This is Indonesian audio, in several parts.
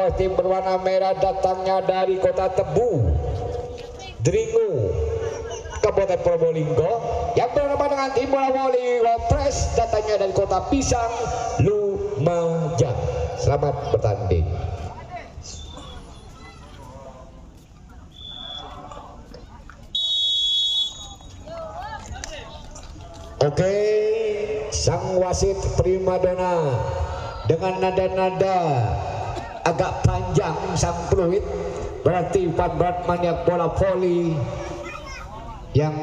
bawah tim berwarna merah datangnya dari kota Tebu, Dringu, Kabupaten Probolinggo. Yang berhadapan dengan tim bola voli Wapres datangnya dari kota Pisang, Lumajang. Selamat bertanding. Oke, sang wasit primadona dengan nada-nada agak panjang sang peluit, berarti Pak Bratmaniak bola voli yang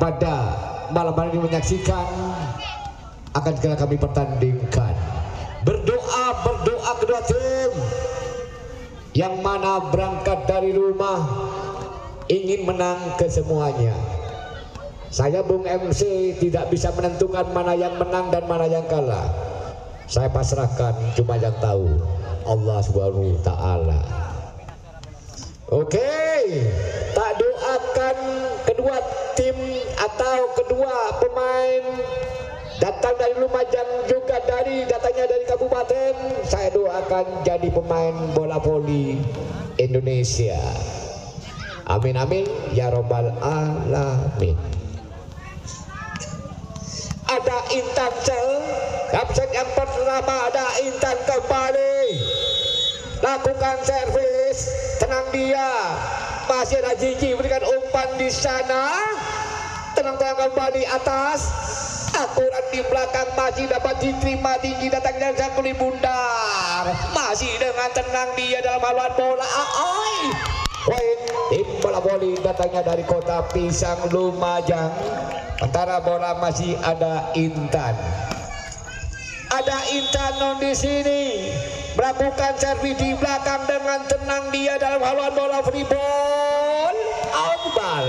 pada malam hari ini menyaksikan akan segera kami pertandingkan. Berdoa kedua tim yang mana berangkat dari rumah ingin menang kesemuanya. Saya Bung MC tidak bisa menentukan mana yang menang dan mana yang kalah. Saya pasrahkan, cuma yang tahu Allah Subhanahu wa Ta'ala. Oke, tak doakan kedua tim atau kedua pemain datang dari Lumajang juga datangnya dari kabupaten. Saya doakan jadi pemain bola voli Indonesia. Amin amin ya robbal alamin. Ada Intan Cel, kapten yang pertama ada Intan kembali lakukan servis, tenang dia, masih ada Gigi berikan umpan di sana, tenang kembali atas, akurat di belakang masih dapat diterima tinggi datangnya Zakuli Bundar, masih dengan tenang dia dalam haluan bola. Poin tim bola voli datangnya dari kota Pisang, Lumajang. Antara bola masih ada Intan. Ada Intan di sini melakukan servis di belakang dengan tenang dia dalam haluan bola free ball. Outball.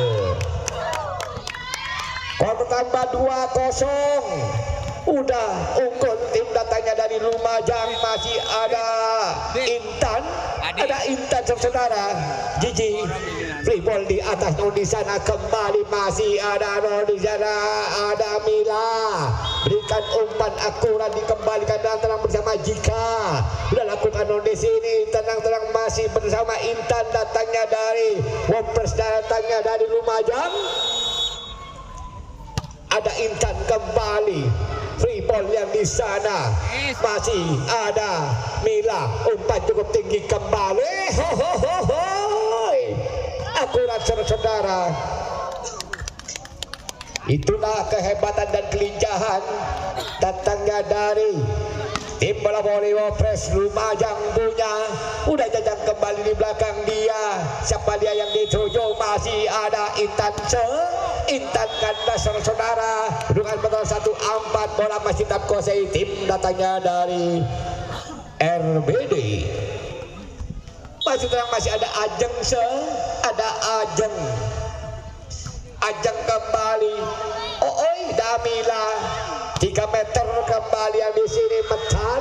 Skor bertambah 2-0. Udah unggul tim datangnya dari Lumajang, masih ada Intan. Ada Intan saudara. Gigi free ball di atas di sana kembali, masih ada di sana, ada Mila berikan umpan akurat dikembalikan dan tenang bersama Jika. Sudah lakukan di sini tenang-tenang masih bersama Intan datangnya dari Wapres, datangnya dari Lumajang. Ada Intan kembali, free ball yang di sana masih ada Mila, umpan cukup tinggi kembali. Akurat saudara. Itulah kehebatan dan kelincahan datangnya dari tim bola voli Wapres Lumajang punya. Udah jajang kembali di belakang dia. Siapa dia yang dituju? Masih ada Intan Intan kandas saudara. Dengan betul 1-4 bola masih tak kuasai tim datangnya dari RBD. Masih terang masih ada Ajeng ada Ajeng kembali. Damila 3 meter kembali yang di sini metan.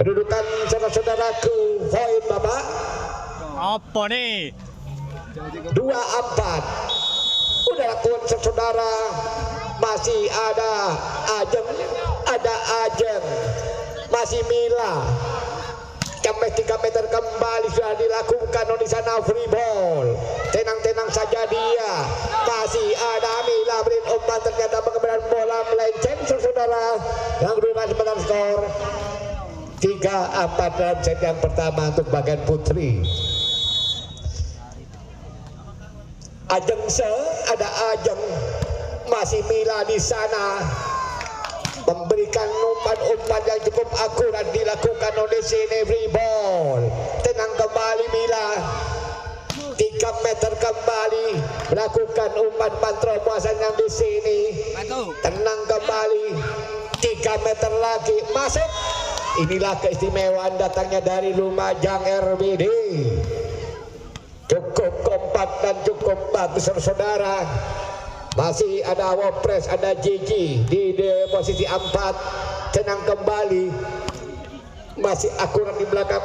Kedudukan saudara-saudaraku, poin Bapak. Apa nih? 2-4. Udah lakukan saudara. Masih ada Ajeng, masih Mila. 3 meter kembali sudah dilakukan di sana free ball. Tenang-tenang saja dia. Masih ada Mila beri umpan, ternyata kemudian bola melenceng saudara. Yang kedudukan sebentar skor 3-4 dalam set yang pertama untuk bagian putri. Ada Ajeng, masih Mila di sana memberikan umpan yang cukup akurat dilakukan oleh sini free ball. Tenang kembali Mila, 3 meter kembali melakukan umpan terobosan yang di sini. Tenang kembali, 3 meter lagi masuk. Inilah keistimewaan datangnya dari Lumajang RBD. Cukup kompak dan cukup bagus saudara. Masih ada Wapres, ada Gigi di posisi 4. Tenang kembali, masih akurat di belakang.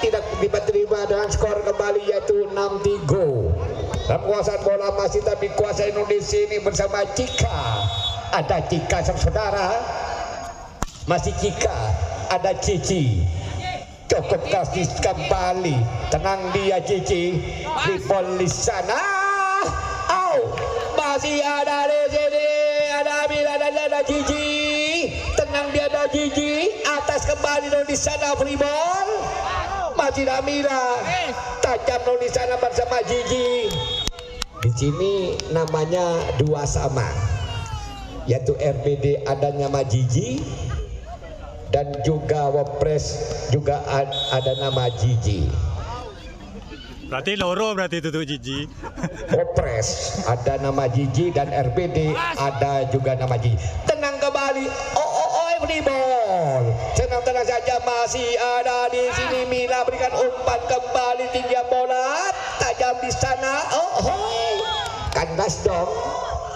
Tidak diterima dengan skor kembali yaitu 6-3. Dan penguasaan bola masih tapi kuasa Indonesia ini bersama Cika. Ada Cika saudara, masih Cika, ada Cici. cukup kasih kembali, tenang dia Cici, Ripol di sana. Masih ada di sini, ada Mila dan ada Cici, tenang dia ada Cici, atas kembali di sana Ripol, masih ada Mila, tajam di sana bersama Cici. Di sini namanya dua sama, yaitu RBD ada nama Cici dan juga Wapres juga ada nama Cici. Berarti loro berarti itu tuh Cici. Wapres ada nama Cici dan RBD ada juga nama Cici. Tenang kembali. Volleyball. Tenang-tenang saja masih ada di sini. Mila berikan umpan kembali, tinggi bola tajam di sana. Kandas dong.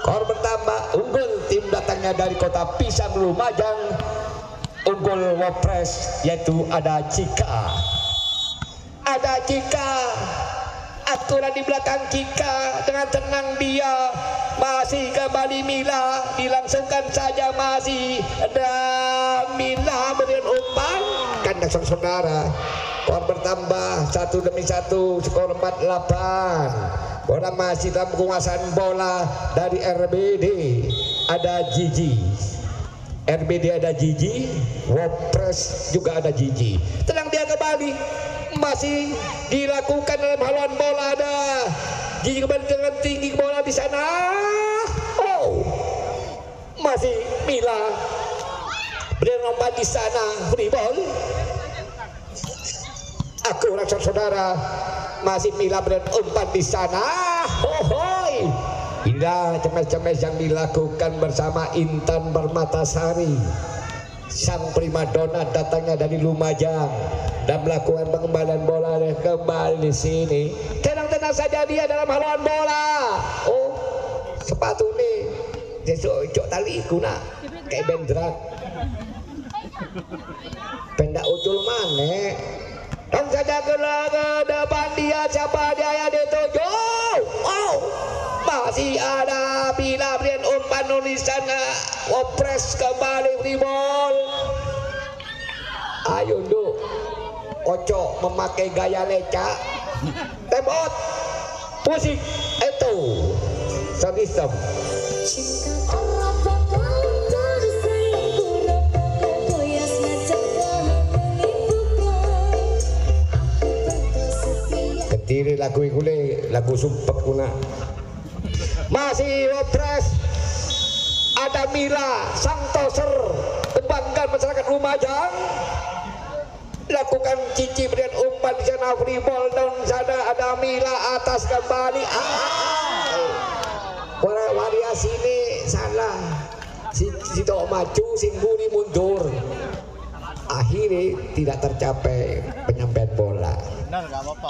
Skor bertambah, unggul tim datangnya dari kota Pisang Lumajang. Unggul Wapres yaitu ada Cika. Ada Cika, aturan di belakang Cika, dengan tenang dia masih kembali Mila, dilangsungkan saja masih ada Mila berikan umpan, kandang saudara. Skor bertambah 1 demi 1, skor 4-8. Bola masih dalam penguasaan bola dari RBD, ada Gigi. RBD ada Gigi, Wapres juga ada Gigi. Tenang dia kembali, masih dilakukan dalam haluan bola, ada Gigi kembali dengan tinggi bola di sana. Masih Mila berikan umpan di sana, free ball. Aku rasa saudara, masih Mila berikan umpan di sana. Indah cemes-cemes yang dilakukan bersama Intan Permatasari, sang primadona datangnya dari Lumajang dan melakukan pengembalian bola kembali di sini. Tenang-tenang saja dia dalam haluan bola. Sepatu nih, jok tali guna kayak bendrat. Pendak ucul mana? Dan saja ke depan dia, siapa dia yang dituju? Masih ada Bila berikan umpan di sana. Wapres kembali ribol. Ayo Nduk, Oco memakai gaya leca. Tembot, musik itu sound system. Ketiri lagu ikule, lagu sumpek kuna. Masih Wapres, ada Mila, sang toser kebanggaan masyarakat Lumajang. Lakukan Cici berikan umpan di sana, free ball dan sana ada Mila atas kembali. Variasi ini salah. Si tok maju, sing buri mundur. Akhirnya tidak tercapai penyampaian bola.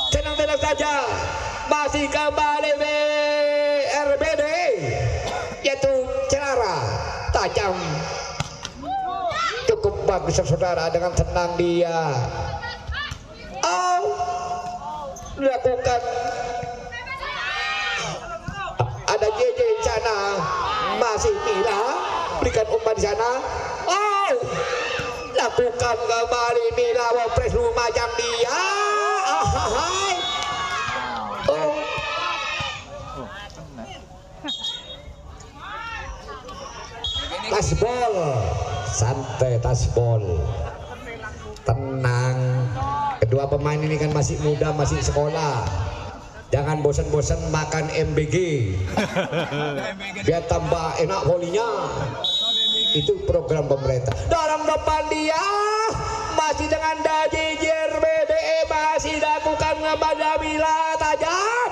Tenang-tenang saja, masih kembali RBD, yaitu Celara tajam, cukup bagus saudara, dengan tenang dia dilakukan. Ada JJ di sana, masih Mila berikan umpan di sana. Lakukan kembali Mila, Wapres Lumajang dia. Tasbol, santai tasbol, tenang. Kedua pemain ini kan masih muda, masih sekolah. Jangan bosan-bosan makan MBG, biar tambah enak volinya. Itu program pemerintah. Dalam depan dia masih dengan Daji JRBDE, masih lakukan kepada Mila tajam.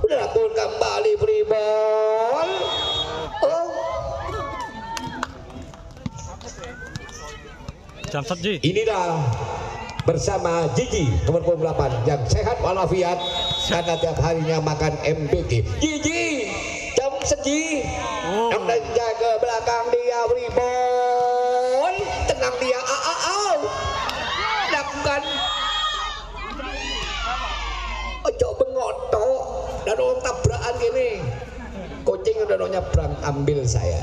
Udah lakukan kembali free ball. Inilah bersama Gigi nomor 28 yang sehat walafiat karena tiap harinya makan MBG. Gigi jam segi yang jaga belakang dia free ball, tenang dia. Lakukan ojo bengotok dan orang tabrakan gini. Coaching udah nyebrang, ambil saya.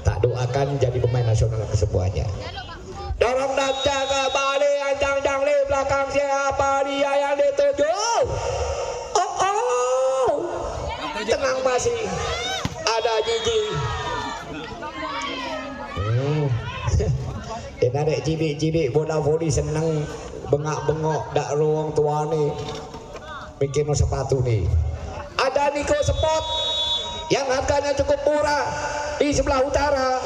Tak doakan jadi pemain nasional kesemuanya. Dorong dan jaga balik masih ada Gigi. Dengan dek cilik-cilik bola voli seneng bengak-bengok dak ruang tua nih bikin sepatu nih. Ada Niko Sport yang harganya cukup murah di sebelah utara.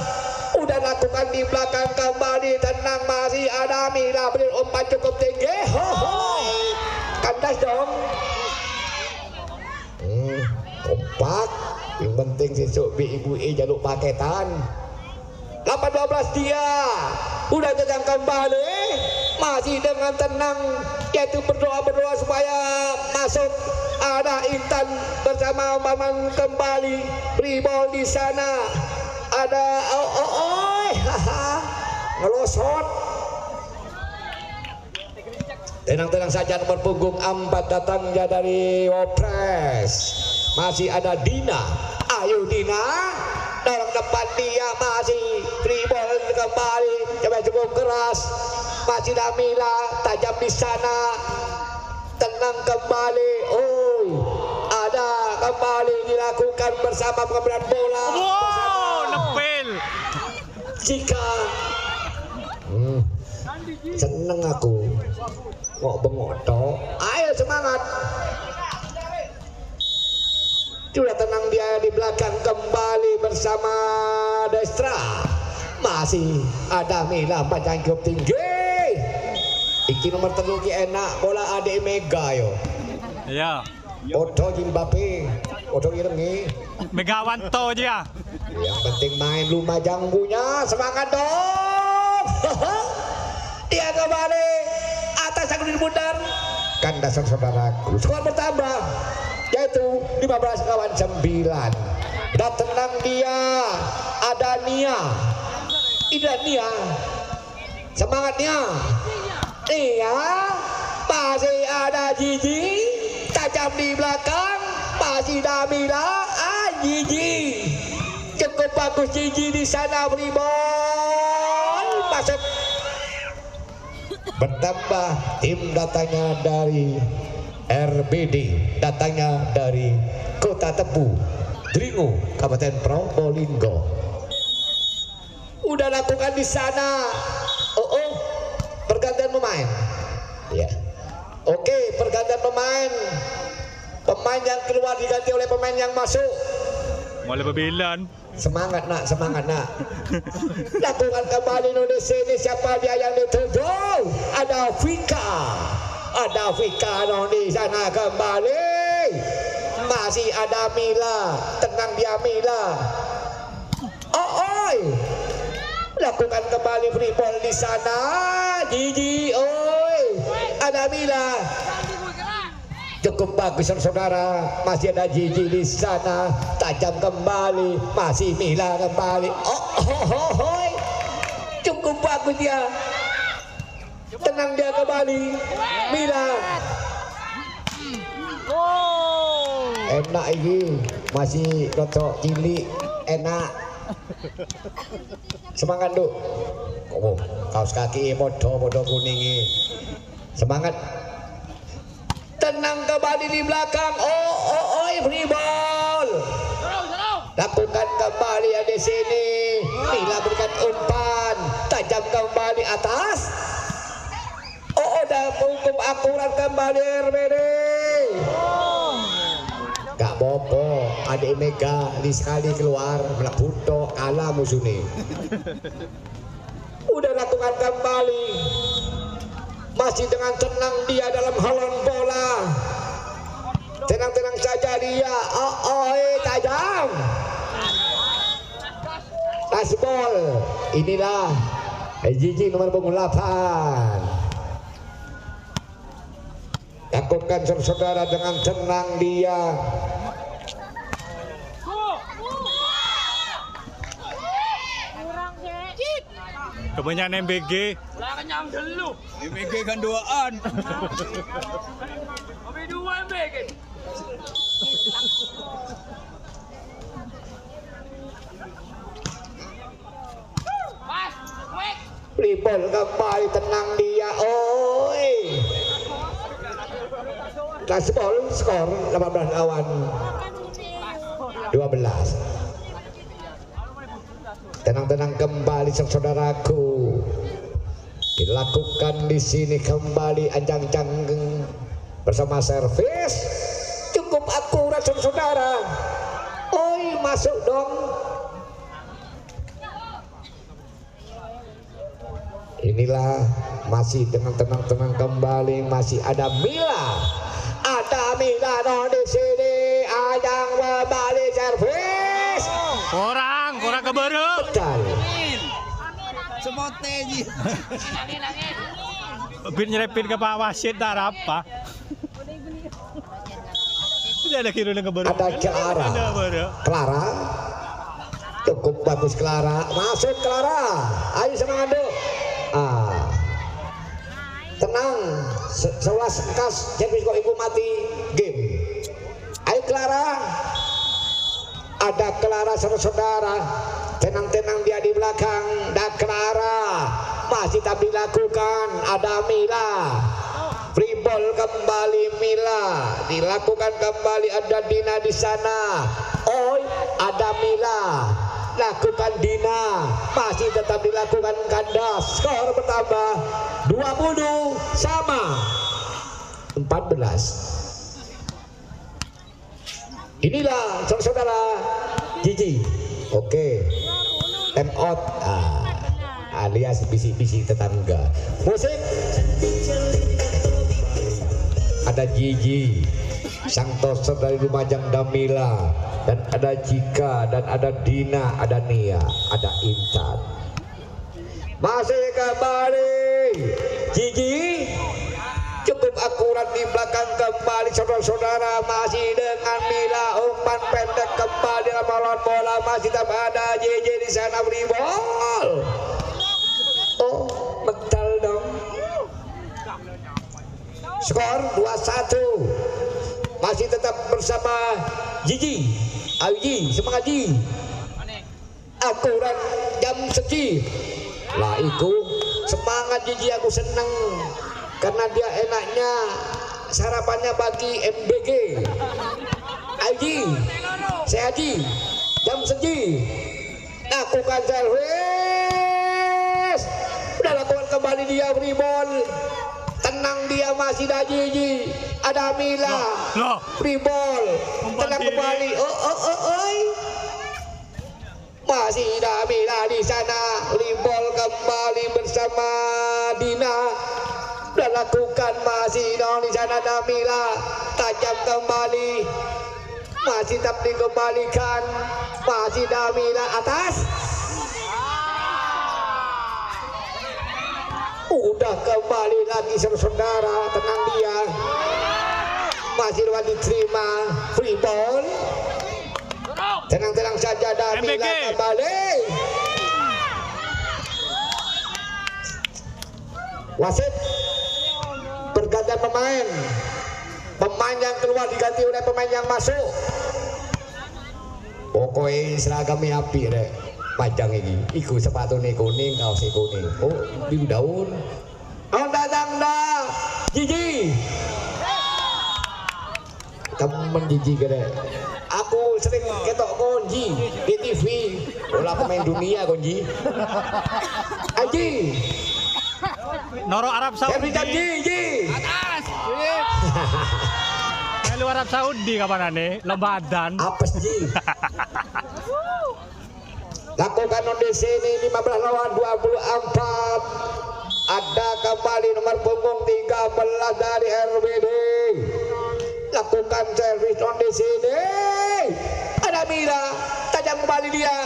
Udah lakukan di belakang kembali, tenang, masih ada Mila beri umpan cukup tinggi. Kandas dong. Kompak. Yang penting sesuk ibu jaluk paketan. 8-12 dia udah tegang kembali, masih dengan tenang, yaitu berdoa supaya masuk. Ada Intan bersama Maman kembali, Ribol di sana. Ada ngelosot. Tenang-tenang saja, nomor punggung 4 datangnya dari Wopres. Masih ada Dina. Ayo Dina. Dorong depan dia, masih Ribol kembali, coba cukup keras. Masih Damila tajam di sana, tenang kembali. Ada kembali dilakukan bersama pengambilan bola. Nepel. Jika seneng aku kok bengok tok. Ayo semangat. Sudah tenang dia di belakang kembali bersama Destra. Masih ada Mila panjang cukup tinggi. Iki nomor terluki enak bola adik Mega yo. Iya. Odo Jimbape, odo irengi. Megawanto dia. Yang penting main Lumajang punya, semangat dong. Dia kembali atas Sagudin Bundar. Kan dasar saudaraku. Skor bertambah, yaitu 15-9. Dan tenang dia, ada Nia. Ida Nia, semangatnya. Nia, masih ada Gigi, tajam di belakang, masih Damila, Gigi. Cukup bagus Gigi di sana, beri bol masuk. Bertambah tim datangnya dari RBD, datangnya dari Kota Tebu, Dringo, Kabupaten Probolinggo. Udah lakukan di sana. Pergantian pemain. Ya. Oke, pergantian pemain. Pemain yang keluar diganti oleh pemain yang masuk. Mulai berbilan. Semangat nak, semangat nak. Lakukan kembali Indonesia ini, siapa dia yang dituju? Ada Vika. Ada Vika di sana kembali. Masih ada Mila, tenang dia Mila. Lakukan kembali free ball di sana. Gigi, ada Mila. Cukup bagus saudara, masih ada Gigi di sana, tajam kembali, masih Mila kembali. Cukup bagus dia, tenang dia kembali, Mila. Enak ini, masih rotok cilik, enak. Semangat duk. Kaos kaki bodoh kuning. Semangat. Tenang kembali di belakang. Free ball. Lakukan kembali di sini. Mila berikan umpan, tajam kembali atas. Udah hukum akurat kembali RBD. Gak bobo, adik Mega di sekali keluar meleputok kalah musuh nih. Udah lakukan kembali. Masih dengan tenang dia dalam haluan bola. Tenang-tenang saja dia. Tajam. Asbol. Inilah Gigi nomor punggung 8. Lakukan saudara dengan tenang dia. Kebanyakan MBG. Kenyang dulu. MBG kan duaan. Kami dua MBG. Pas, wek. Ribol kembali, tenang dia. Gaspol skor 18 lawan. 12. Tenang-tenang kembali saudaraku. Dilakukan di sini kembali anjang-anjang bersama servis cukup akurat saudara. Oi, masuk dong. Inilah masih tenang-tenang kembali, masih ada Mila no di sini, ajang kembali servis. Kurang keburu. Betul. Semote ji. Bin nyerepin ke Pak Wasit tak ada apa. Tidak ada kira keburu. Ada Clara. Clara. Cukup bagus Clara. Masuk Clara. Ayo semangat dulu. Tenang. Selas kas. Jadi kok ibu mati game. Ayo Clara. Ada Clara saudara. Tenang-tenang dia di belakang. Dan Clara masih tak dilakukan. Ada Mila. Free ball kembali Mila. Dilakukan kembali, ada Dina di sana. Oi, ada Mila. Lakukan Dina. Masih tetap dilakukan kandas. Skor bertambah 20 sama 14. Inilah saudara Gigi. Oke. Time out. Alias bisik-bisik tetangga. Musik. Ada Gigi, Santoso dari Lumajang, Damila, dan ada Jika, dan ada Dina, ada Nia, ada Intan. Masih kembali Gigi. Cukup akurat di belakang kembali saudara-saudara, masih dengan Mila. Umpan pendek kembali lawan bola, masih tetap ada JJ di sana, beri bol. Oh, mental dong. Skor 21. Masih tetap bersama Gigi. Ayo Gigi, semangat Gigi. Akurat jam segi. Lah itu semangat Gigi, aku seneng karena dia enaknya sarapannya bagi MBG. Ayo Gigi, saya Gigi. Jam segi. Lakukan servis. Udah lakukan kembali dia free ball. Tenang dia, masih ada Gigi, ada Mila, free ball, tenang kembali. Oi. Masih ada Mila di sana, free ball kembali bersama Dina. Sudah lakukan, masih di sana ada Mila, tajam kembali, masih tetap dikembalikan, masih ada Mila atas. Udah kembali lagi saudara, tenang dia. Masih dapat diterima free ball. Tenang-tenang saja, Damila kembali. Wasit bergantian pemain. Pemain yang keluar diganti oleh pemain yang masuk. Pokoknya seragamnya api deh. Panjang ini, iku sepatu nih kuning, kaos kuning. Oh, biru daun. Oh, datang dah, Gigi. Temen Gigi kene. Aku sering ketok konji di TV. Bola pemain dunia konji. Aji. Noro Arab Saudi. Gigi. Atas. Melu Arab Saudi kapan ane? Lebadan. Apes Ji. Lakukan di sini 15 lawan 24. Ada kembali nomor punggung 13 dari RWD. Lakukan servis di sini. Ada Mila, tajam kembali dia.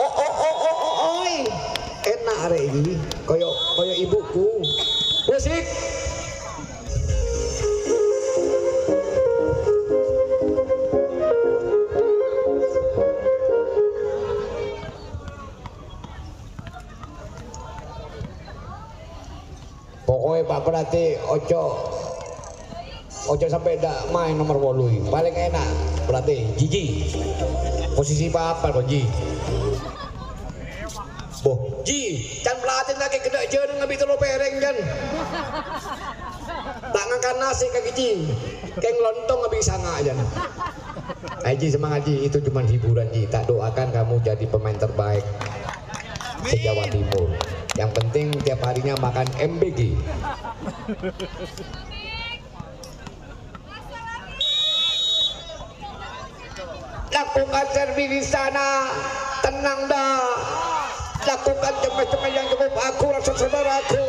Oi. Enak hari ini, koyo ibuku. Musik. Pokoknya Pak Berarti ojo sampai tidak main nomor 8 paling enak berarti Gigi posisi apa kok Gigi. Boh Gigi can pelatih lagi kena jeung ngambil telur pereng kan tak ngangkat nasi ke Gigi keng lontong nggak bisa nggak aja Ji semangat Ji, itu cuma hiburan Ji. Tak doakan kamu jadi pemain terbaik se-Jawa Timur. Yang penting tiap harinya makan MBG. Lakukan servis di sana, tenang dah. Lakukan cepat-cepat yang cukup akurat saudaraku.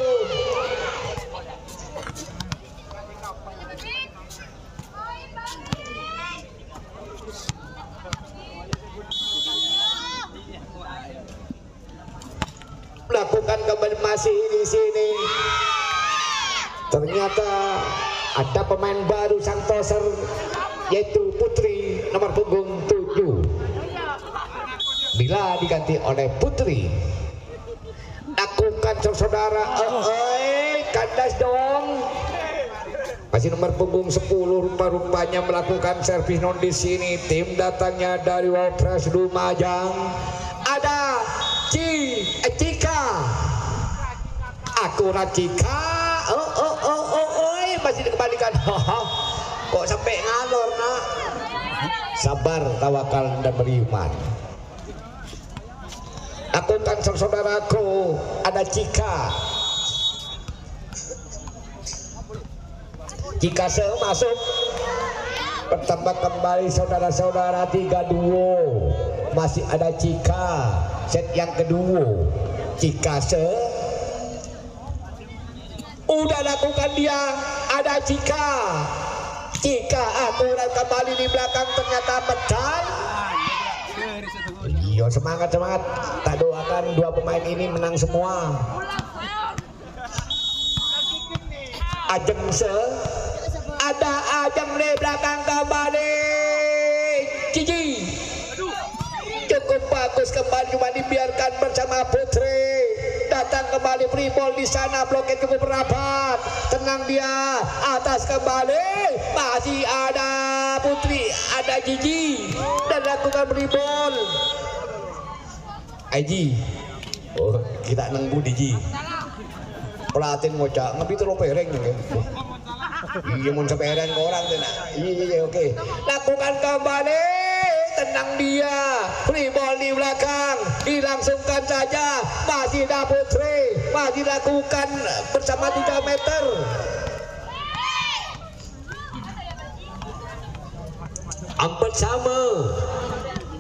Lakukan kembali masih di sini. Ternyata ada pemain baru sang toser, yaitu Putri nomor punggung 7. Bila diganti oleh Putri, lakukan saudara. Kandas dong. Masih nomor punggung 10 rupa-rupanya melakukan servis non di sini. Tim datangnya dari Wapres Lumajang. Ada Cika. Akurat Cika. Masih dikembalikan. Kok sampai ngalor nak? Sabar, tawakal dan beriman. Lakukan saudaraku. Ada Cika. Cika masuk. Bertambah kembali saudara-saudara 3-2. Masih ada Cika. Set yang kedua. Cika udah lakukan dia. Ada Cika. Cika akurat kembali di belakang, ternyata medal. Iya, semangat. Tak doakan dua pemain ini menang semua. Ajeng ada Ajeng di belakang kembali. Cici cukup bagus kembali, cuma dibiarkan bersama Putri. Datang kembali free ball di sana, bloket cukup rapat. Tenang dia, atas kembali. Masih ada Putri, ada Gigi dan lakukan free ball. Aji, oh kita nunggu Gigi. Pelatih ngocak, ngepi terlalu pereng nih. Iya mau sepereng ke orang tuh nak. Iya oke. Lakukan kembali. Tenang dia, free ball di belakang, dilangsungkan saja. Masih ada Putri, masih lakukan bersama 3 meter. Empat sama.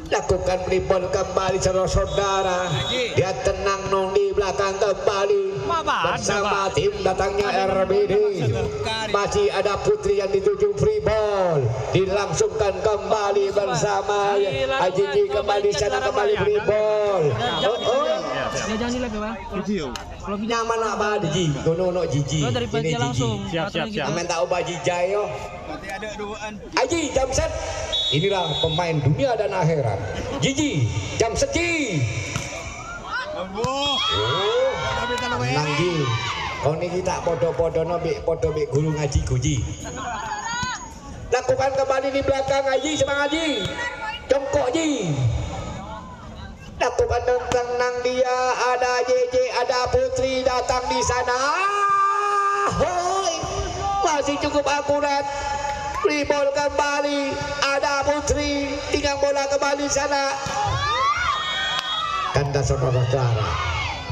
Lakukan free ball kembali saudara-saudara. Dia tenang nong di belakang kembali bersama tim datangnya RBD. Masih ada Putri yang dituju free ball, dilangsungkan kembali bersama Ajiji kembali sana, kembali free ball. Nyaman apa Jiji? Gono Jiji. Ini Jiji. Siap. Amen tak ubah Jijai yo. Aji jam set. Inilah pemain dunia dan akhirat. Jiji jam seti. Menang Ji. Kau ni kita podo-podo bik guru ngaji guji. Lakukan kembali di belakang Haji, semangat Haji. Jongkok Ji. Lakukan tenang dia, ada JJ, ada Putri datang di sana. Masih cukup akurat. Free ball kembali, ada Putri, tinggal bola kembali sana. Tanda saudara-saudara,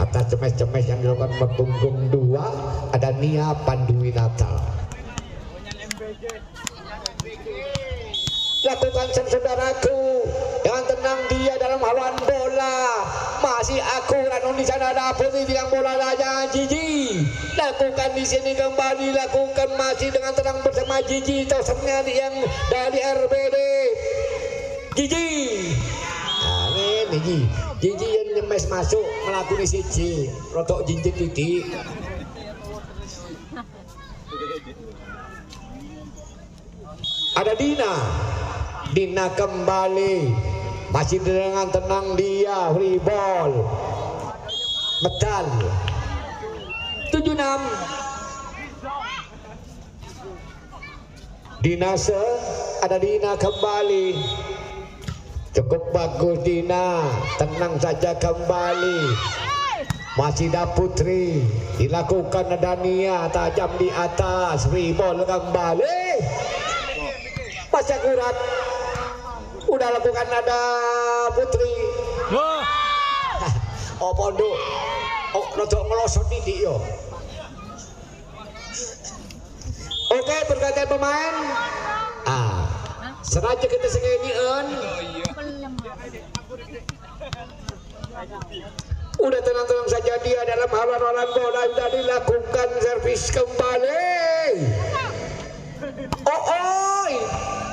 atas cemes-cemes yang dilakukan berpunggung 2, ada Nia Panduwinata. Lakukan saudaraku, dengan tenang dia dalam haluan bola. Masih akurat di sana, ada Putri yang bola raja Jiji. Lakukan di sini kembali, lakukan masih dengan tenang bersama Jiji. Tosernya yang dari RBD. Jiji. Nah, ini Jiji yang nyemes masuk melakukan siji. Rotok jinjit titik. Ada Dina kembali, masih dengan tenang dia, free ball, medal 76. Ada Dina kembali, cukup bagus Dina, tenang saja kembali. Masih ada Putri, dilakukan ada Nia, tajam di atas, free ball kembali. Masih akurat. Udah lakukan ada Putri. Wah. Oh pondok. Oh rada ngelosot titik yo. Oke, pergantian pemain. Sengaja kita sengenien. Udah tenang-tenang saja dia dalam haluan bola sudah dilakukan servis kembali.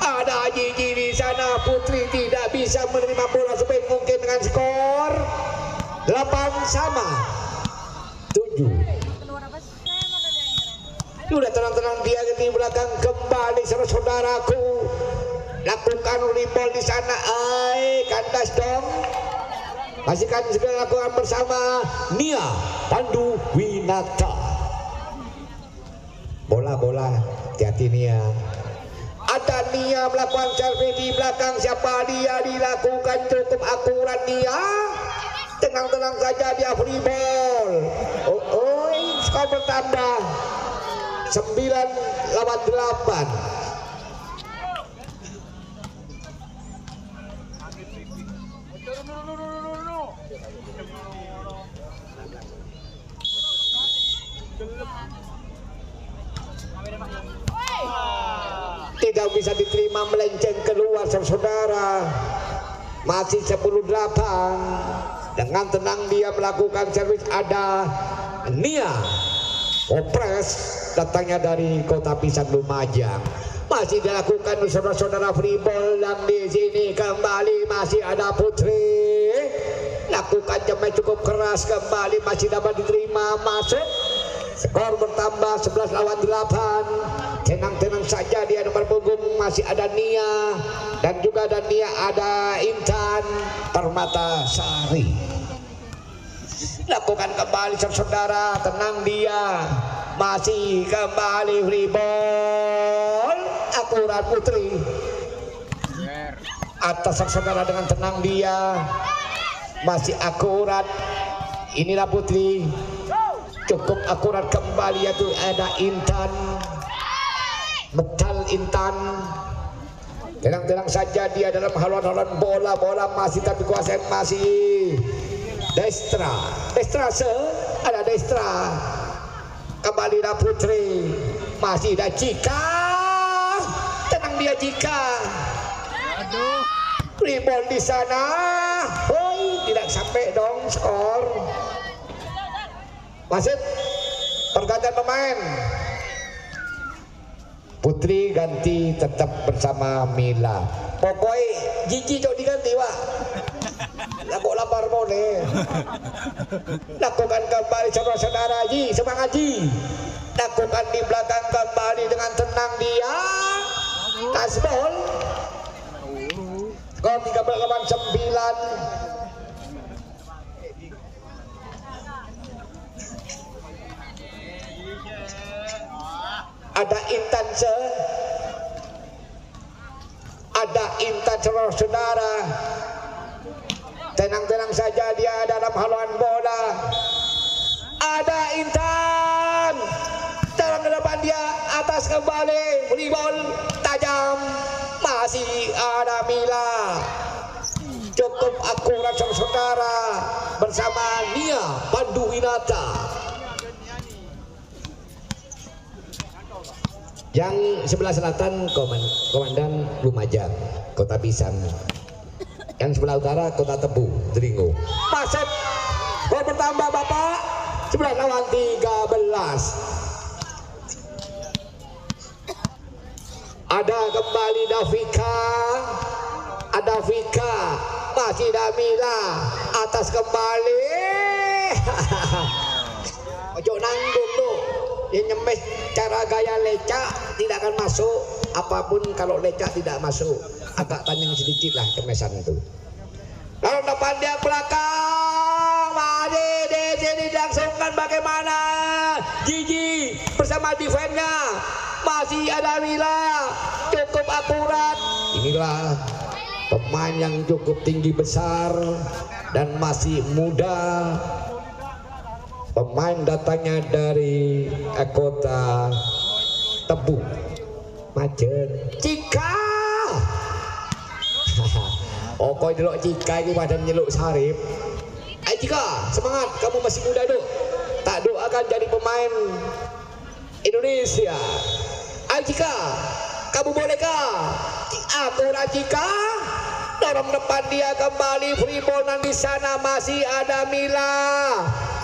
Ada Gigi di sana. Putri tidak bisa menerima bola sebaik mungkin dengan skor 8-7. Udah tenang-tenang dia di belakang kembali saudaraku. Lakukan ribol di sana. Kandas dong. Masih kan segera lakukan bersama Nia Pandu Winata. Bola, hati-hati Nia. Ada Nia melakukan servis di belakang. Siapa dia? Dilakukan cukup akurat Nia. Tenang-tenang saja dia free ball. Skor bertambah 9-8. Tidak bisa diterima, melenceng keluar saudara. Masih 10-8. Dengan tenang dia melakukan servis. Ada Nia Opres datangnya dari Kota Pisang Lumajang. Masih dilakukan saudara-saudara free ball. Dan di sini kembali masih ada Putri. Lakukan jemai cukup keras kembali, masih dapat diterima, masuk. Skor bertambah 11-8. Tenang-tenang saja dia nomor punggung masih ada Nia. Dan juga ada Nia, ada Intan Permatasari. Lakukan kembali saudara, tenang dia. Masih kembali free ball. Akurat Putri. Atas saudara dengan tenang dia. Masih akurat. Inilah Putri. Cukup akurat kembali, yaitu ada Intan. Metal Intan. Tenang-tenang saja dia dalam haluan-haluan bola masih tapi kuasai masih Destra ada Destra. Kembali dah Putri. Masih ada Jika. Tenang dia Jika. Rebound di sana. Tidak sampai dong skor. Wasit pergantian pemain. Putri ganti tetap bersama Mila. Pokoknya Gigi cok diganti Wak. Laku lapar boleh. Lakukan kembali saudara-saudara. Ji, semangat Ji. Lakukan di belakang kembali dengan tenang dia. Tasbol. Skor 13-9. Ada Intan saudara. Tenang-tenang saja dia dalam haluan bola. Ada Intan. Dalam depan dia atas kembali. Rebound tajam. Masih ada Mila. Cukup akurat saudara bersama Nia Pandu Winata. Yang sebelah selatan Komandan Lumajang, Kota Pisang. Yang sebelah utara Kota Tebu, Dringo. Pasep, gol bertambah Bapak. 11-13. Ada kembali Davika. Ada Vika. Masih Damila. Atas kembali. Ojo nanggung tuh. Dia nyemes cara gaya lecak tidak akan masuk. Apapun kalau lecak tidak masuk. Agak panjang sedikit lah kemesan itu. Lalu depan dia belakang. Masih di sini dilangsungkan bagaimana? Gigi bersama defense-nya. Masih ada Mila. Cukup akurat. Inilah pemain yang cukup tinggi besar dan masih muda. Pemain datangnya dari Kota Tebu, Majen. Jika Oh, kau delok Jika ini badan nyeluk Sarip. Ayo Jika, semangat, kamu masih muda duk. Tak duk akan jadi pemain Indonesia. Ayo Jika, kamu bolehkah? Akurat Jika. Dorong depan dia kembali, free ball dan di sana masih ada Mila.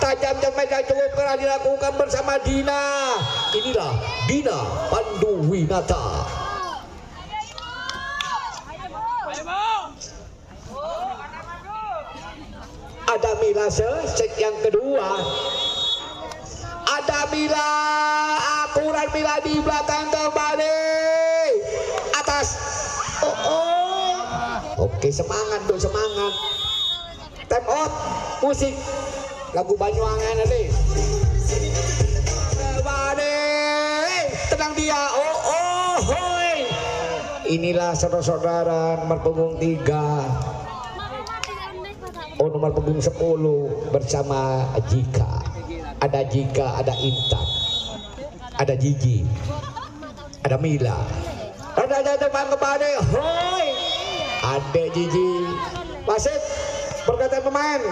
Tajam megang cukup keras dilakukan bersama Dina. Inilah Dina Panduwinata. Ada Mila set yang kedua. Ada Mila, akurat Mila di belakang kembali. Atas. Oh. Oke, semangat dong, semangat. Time out, musik lagu Banyuwangen tadi. Tenang dia. Hoi. Inilah saudara-saudara nomor punggung 3. Nomor punggung 10 bersama Jika. Ada Jika, ada Intan, ada Gigi, ada Mila. Ada teman kembali. Hoi. Ada Gigi. Wasit perkataan pemain.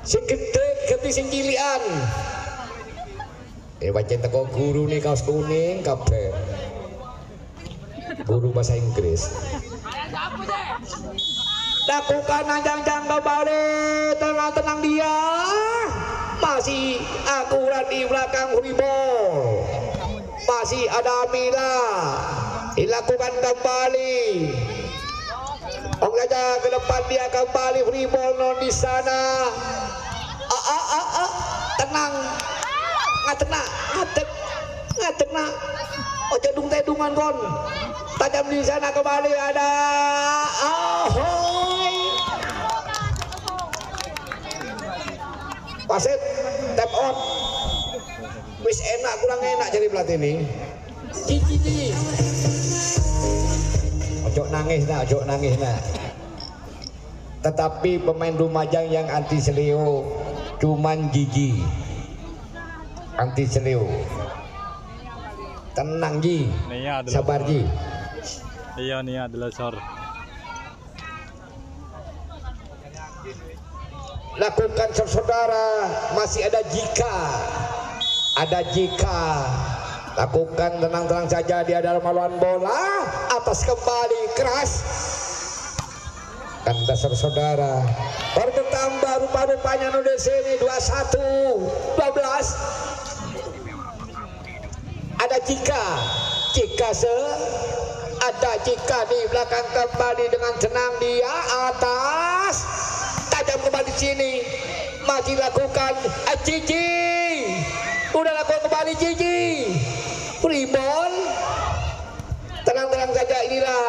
Sing gede ganti sing cilian. Wajah teko guru nih kaos kuning kabeh. Guru bahasa Inggris. Lakukan anjang-anjang kembali. Tenang-tenang dia. Masih akurat di belakang volleyball. Masih ada Mila. Dilakukan kembali. Saja ke depan dia kembali free ball non di sana. Tenang. Ngadeg nak. Oh tedungan kon. Tajam di sana kembali ada. Ahoy. Wasit tap on. Wis enak kurang enak jadi pelatih ini. Gigi. Ojo nangis nak. Tetapi pemain Lumajang yang anti seleo cuman Gigi. Anti seleo. Tenang Ji. Sabar Ji. Iya nih adalah sor. Lakukan saudara, masih ada Jika. Ada Jika. Lakukan tenang-tenang saja, dia dalam melawan bola. Atas kembali keras. Kan dasar saudara. Baru bertambah rupa-rupanya Indonesia ini 21-12. Ada Jika. Ada Jika di belakang kembali dengan tenang dia atas. Tajam kembali sini. Masih lakukan Gigi. Udah lakukan kembali Gigi. Free ball. Tenang-tenang saja, inilah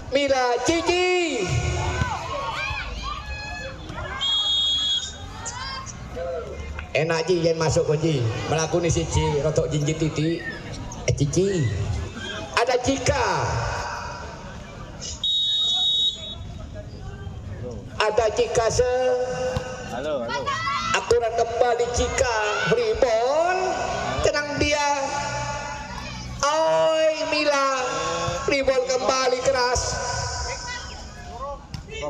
Mila Gigi. Enak Ji yang masuk Ji. Melakuni siji rotok jinjit titik. Gigi. Ada Jika. Ada Jika Halo. Akurat kembali Jika. Free ball. Tenang dia. Oi Mila. Free ball kembali keras.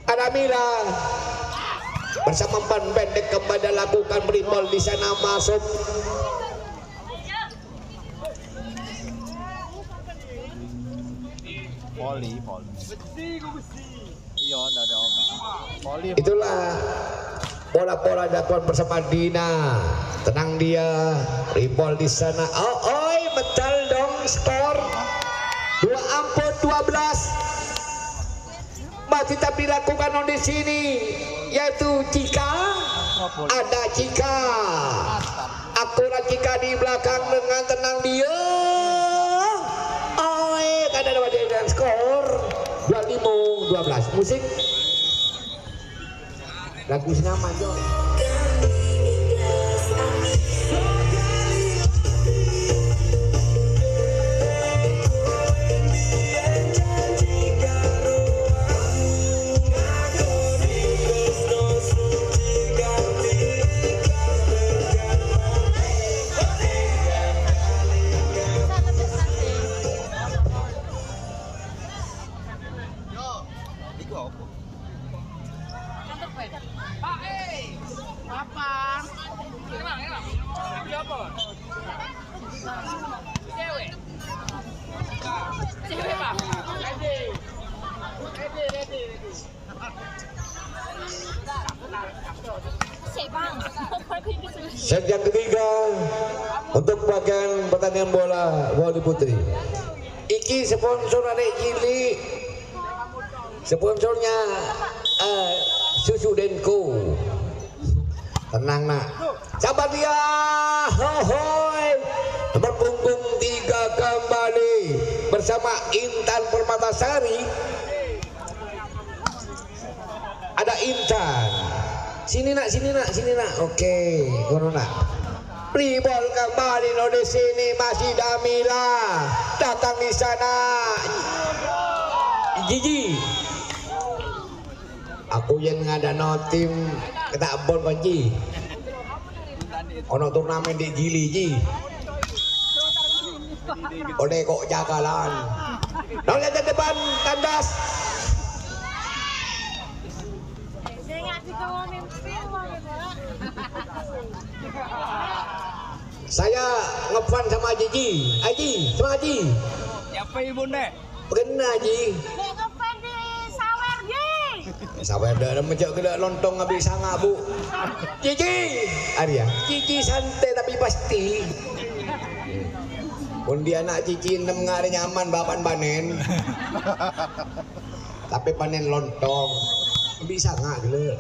Ada Mila. Bersama ban pendek kembali lakukan free ball di sana masuk. Poli. Iya, enggak ada apa. Poli. Itulah bola-bola dapat bersama Dina. Tenang dia. Free ball di sana. Oi, betul dong skor. 2-12. Masih tetap dilakukan di sini, yaitu Jika. Ada Jika. Akurat Jika di belakang dengan tenang dia. Oi, kada dapat dengan skor 25-12. Musik lagu senama Jo. merupakan pertandingan bola voli putri. Iki sponsor adek cilik. Sponsornya Susu Denko. Tenang nak. Sabar dia. Hohoi. Nomor punggung 3 kembali bersama Intan Permatasari. Ada Intan. Sini nak. Oke, ngono nak. Pribol kembali no di sini masih Damila. Datang di sana. Gigi. Aku yang ngada no tim kita bol panji. Ono turnamen di Gili ji. Oleh kok jagalan. Nah lihat ke depan kandas. Saya ngefan sama Gigi. Aji, sama Aji. Siapa ibu nek? Pernah Ji. Ngefan di Sawer Ji. Sawer dah macam kena lontong habis sangat bu. Gigi. Arya. Gigi santai tapi pasti. Pun dia anak Cici 6 ngari nyaman bapan panen. Tapi panen lontong. Bisa nggak gitu.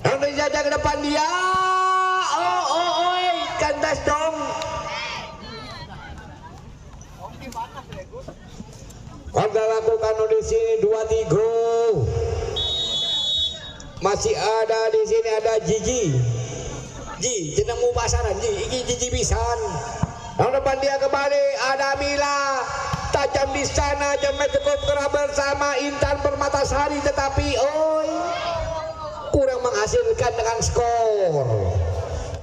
Yang terjadi ke depan dia. Oi, kandas dong. Warga lakukan di sini 2-3. Masih ada di sini ada Gigi. Ji, jeneng mu pasaran Ji. Iki Gigi pisan. Yang depan dia kembali ada Mila. Tajam di sana jamnya cukup kera bersama Intan Permatasari tetapi kurang menghasilkan dengan skor.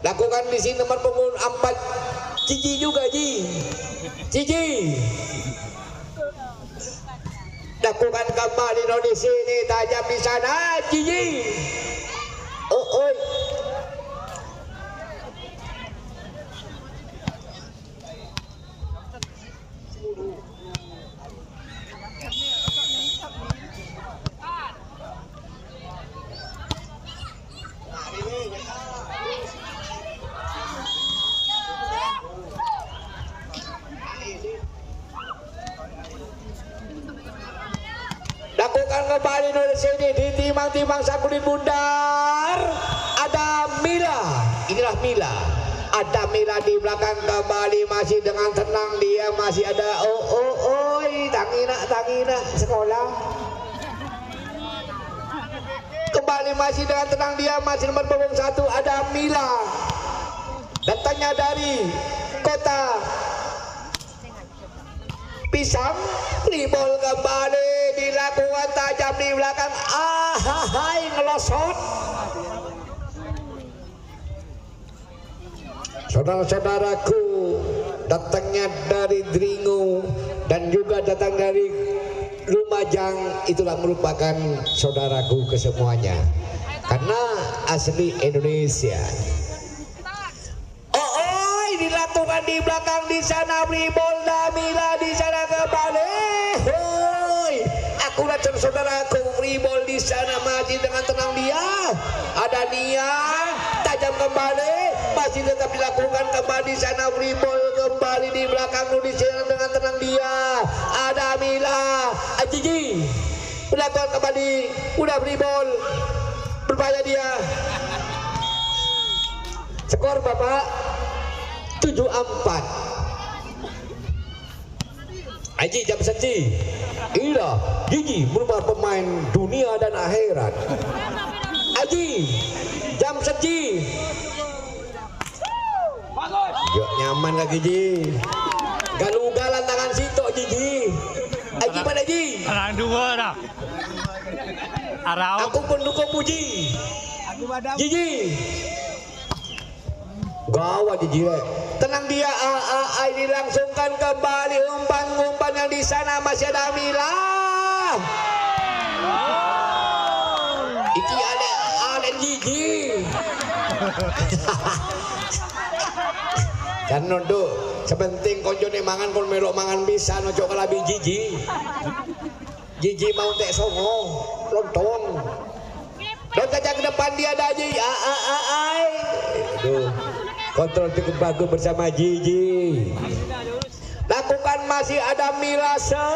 Lakukan di sini nomor punggung 4 Cici juga Ji. Cici. Lakukan kembali di sini tajam di sana Cici. Lakukan kembali dari sini ditimang-timang sakulit bundar. Ada Mila. Inilah Mila. Ada Mila di belakang kembali masih dengan tenang dia masih ada tangina sekolah. Kembali masih dengan tenang dia masih nomor punggung 1 ada Mila. Datangnya dari kota Pisang. Pribol kembali dilakukan tajam di belakang. Hai ngelosot. Saudara-saudaraku, datangnya dari Dringu dan juga datang dari Lumajang, itulah merupakan saudaraku kesemuanya karena asli Indonesia. Dilakukan di belakang di sana Pribol Damila di sana kembali. Aku dan saudaraku Pribol di sana masih dengan tenang dia. Ada Nia tajam kembali masih tetap dilakukan kembali di sana Pribol kembali di belakang di sana dengan tenang dia. Ada Mila, Gigi melakukan kembali udah Pribol berbahaya dia. Skor Bapak 7-4. Aji jam seci. Inilah Gigi merupakan pemain dunia dan akhirat. Aji jam seci. Yuk nyaman lagi Gigi. Galugalan tangan situ Gigi. Aji pada Aji. Arang dua dah. Arau. Aku pendukung Puji. Gigi. Gawat Gigi. Tenang dia, dilangsungkan kembali umpan-umpan yang di sana masih ada Mila. Iki ada Gigi. Kan nunduk, sepenting konjone mangan kon melok mangan bisa nojo kalabi Gigi. Gigi mau tek songo, lontong. Dan kaca ke depan dia ada Gigi. Aduh. Kontrol cukup bagus bersama Gigi. Lakukan masih ada Milase.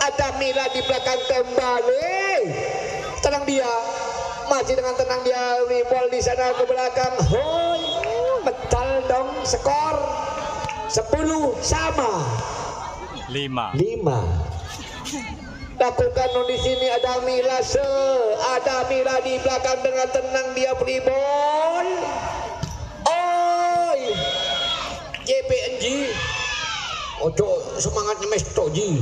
Ada Mila di belakang kembali. Tenang dia. Masih dengan tenang dia. Ribol di sana ke belakang. Hoi. Metal dong skor. 10 sama. 5. Lakukan di sini ada Milase. Ada Mila di belakang dengan tenang dia Ribol. Oi. JPNG. Ojo semangatnya mesto Ji.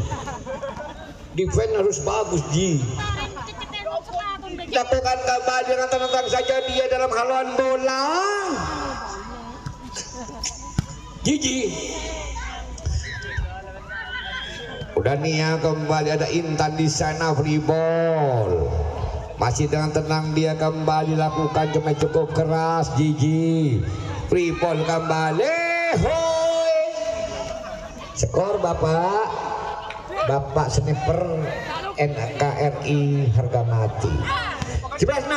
Defense harus bagus Ji. Lakukan kembali dengan tenang saja dia dalam haluan bola. Gigi. Udah Nia kembali ada Intan di sana free ball. Masih dengan tenang dia kembali lakukan cuma cukup keras Gigi. Free ball kembali. Hoi. Skor Bapak sniper NKRI harga mati. 11-6.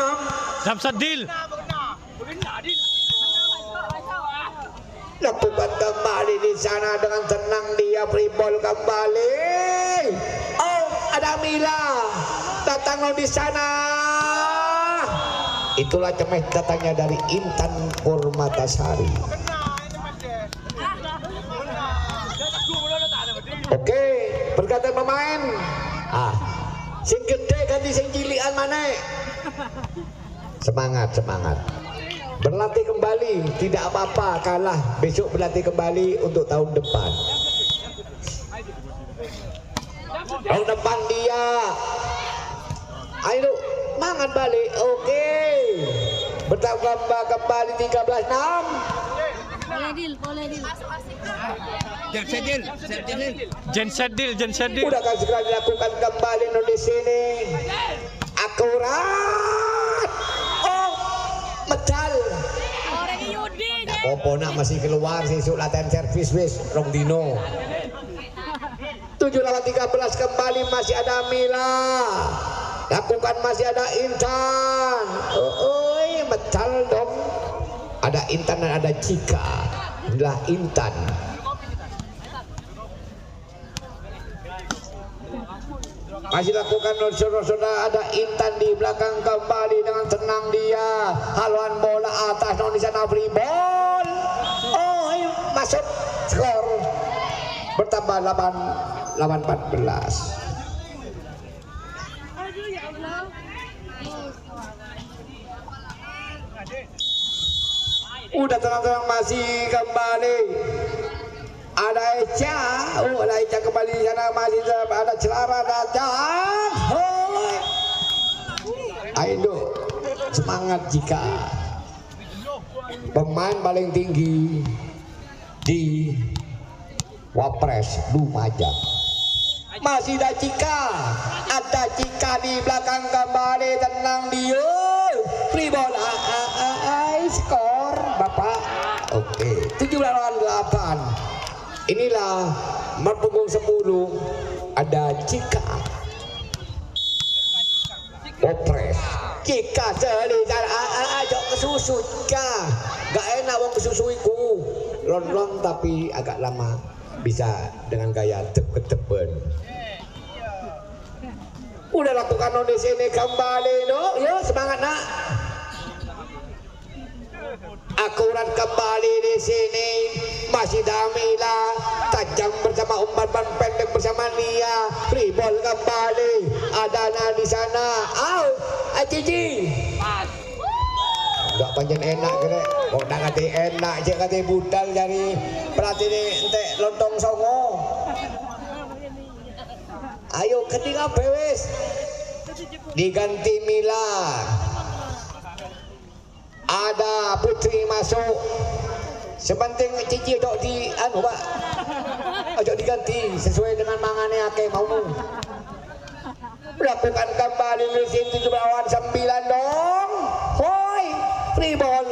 Samsadil. Lakukan kembali di sana dengan tenang dia free ball kembali. Oh, ada Mila datang di sana. Itulah cemek datangnya dari Intan Purmatasari. Oke, berkata pemain. Sing gede ganti sing cilian mana? Semangat. Berlatih kembali, tidak apa-apa kalah, besok berlatih kembali untuk tahun depan. Tahun depan dia. Ayo, semangat balik. Oke. Bertambah kembali 13-6. Jensedil. Udah kan segera dilakukan kembali di sini. Akurat. Oh, medal. Popona masih keluar sesuk latihan servis wis rong dino. 7-13 kembali masih ada Mila. Lakukan masih ada Intan. Oi, medal dong. Ada Intan dan ada Cika. Inilah Intan. Masih lakukan saudara ada Intan di belakang kembali dengan tenang dia. Haluan bola atas di sana free ball. Oh, ayo masuk skor. Bertambah 8-14. Udah tenang-tenang masih kembali. Ada Eca, ada Eca kembali di sana masih ada Celara datang. Hoi. Ayo semangat Jika. Pemain paling tinggi di Wapres Lumajang. Masih ada Cika di belakang kembali tenang dia. Free ball, skor Bapak. Oke, 17-8. Inilah Marpunggung 10 ada Cika. Wapres. Cika selisan ajak kesusu Cika. Gak enak wong kesusuiku. Lon tapi agak lama. Bisa dengan gaya tep-tepen. Udah lakukan di sini kembali Yuk semangat nak. Akurat kembali di sini masih Damila tajam bersama umpan pendek bersama Nia. Free ball kembali ada di sana. Cici. Enggak panjang enak kira. Kok dak kate enak cek kate budal dari pelatih entek lontong songo. Ayo ketika bewes diganti Mila. Ada Putri masuk. Sepenting Cici dok di Pak. Ojo diganti sesuai dengan mangane akeh mau. Lakukan kembali di sini 7-9 dong. Hoi, free ball.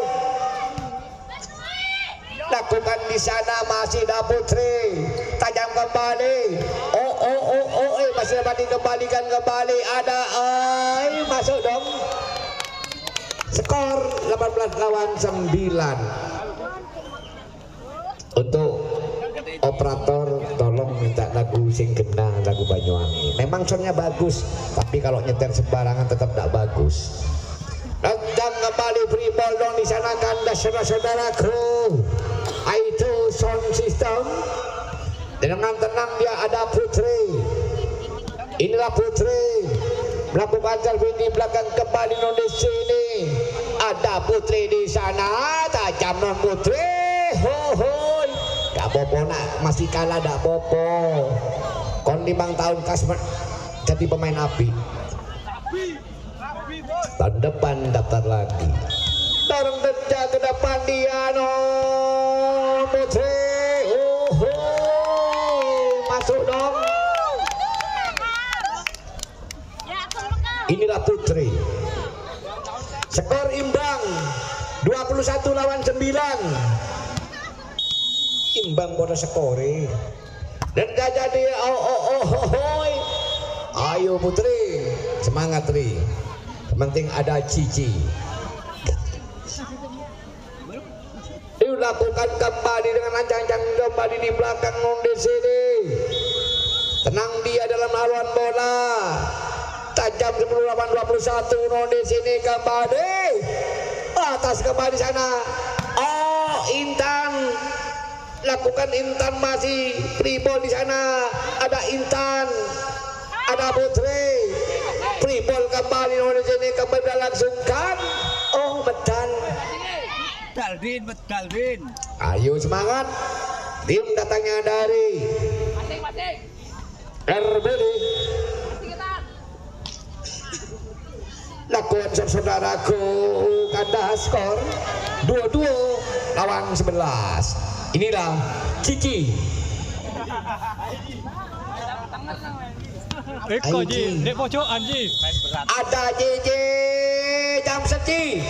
Lakukan di sana masih ada Putri. Tajam kembali. Masih dapat dikembalikan kembali. Ada masuk dong. Skor 18-9. Untuk operator tolong minta lagu sing kena lagu Banyuwangi. Memang soundnya bagus, tapi kalau nyetir sembarangan tetap tidak bagus. Dan kembali free ball dong di sana kandas saudara-saudaraku. Itu sound system. Dengan tenang dia ada Putri. Inilah Putri melakukan selfie di belakang kembali non di sini. Ada Putri di sana, tajam non Putri. Hohoi. Gak popo nak, masih kalah gak popo. Kon 5 tahun kasmet jadi pemain api. Tahun depan daftar lagi. Dorong kerja ke depan dia no Putri. Masuk dong. Inilah Putri. Skor imbang 21 lawan 9. Imbang pada skore. Dan gak jadi ayo Putri, semangat Tri. Penting ada Cici. Dilakukan kembali dengan lancang-lancang kembali di belakang di sini. Tenang dia dalam haluan bola. Tajam 10-8-21 non di sini kembali. Atas kembali sana. Oh, Intan. Lakukan Intan masih free ball di sana. Ada Intan. Ada Putri. Free ball kembali non di sini kembali langsungkan. Oh, medal. Medalin. Ayo semangat. Tim datangnya dari RBD. Lakukan saudaraku kandas skor 22 lawan 11. Inilah Cici. Eko Ji, dek pojokan Ji. Ada Cici jam seci.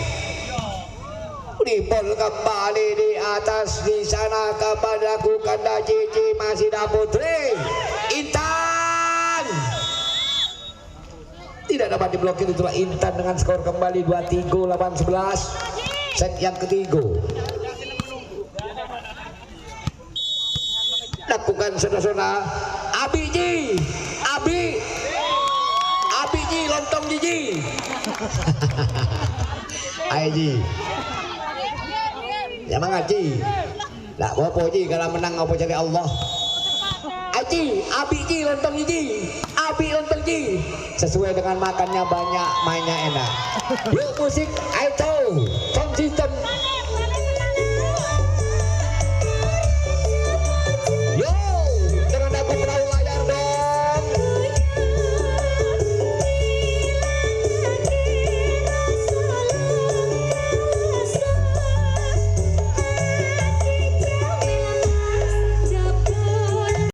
Dibol kembali di atas di sana kembali lakukan Cici masih ada Putri. Intan tidak dapat diblokir, itulah Intan dengan skor kembali 23 lawan 11. Set yang ketiga. Lakukan saudara-saudara Abiji lontong Jiji. Aji ya mang Aji tak apa-apa Ji, kalau menang apa jadi Allah. Aji Abiji lontong Jiji, Abi lontong Ji, sesuai dengan makannya banyak, mainnya enak. Yuk musik, ayo sound system.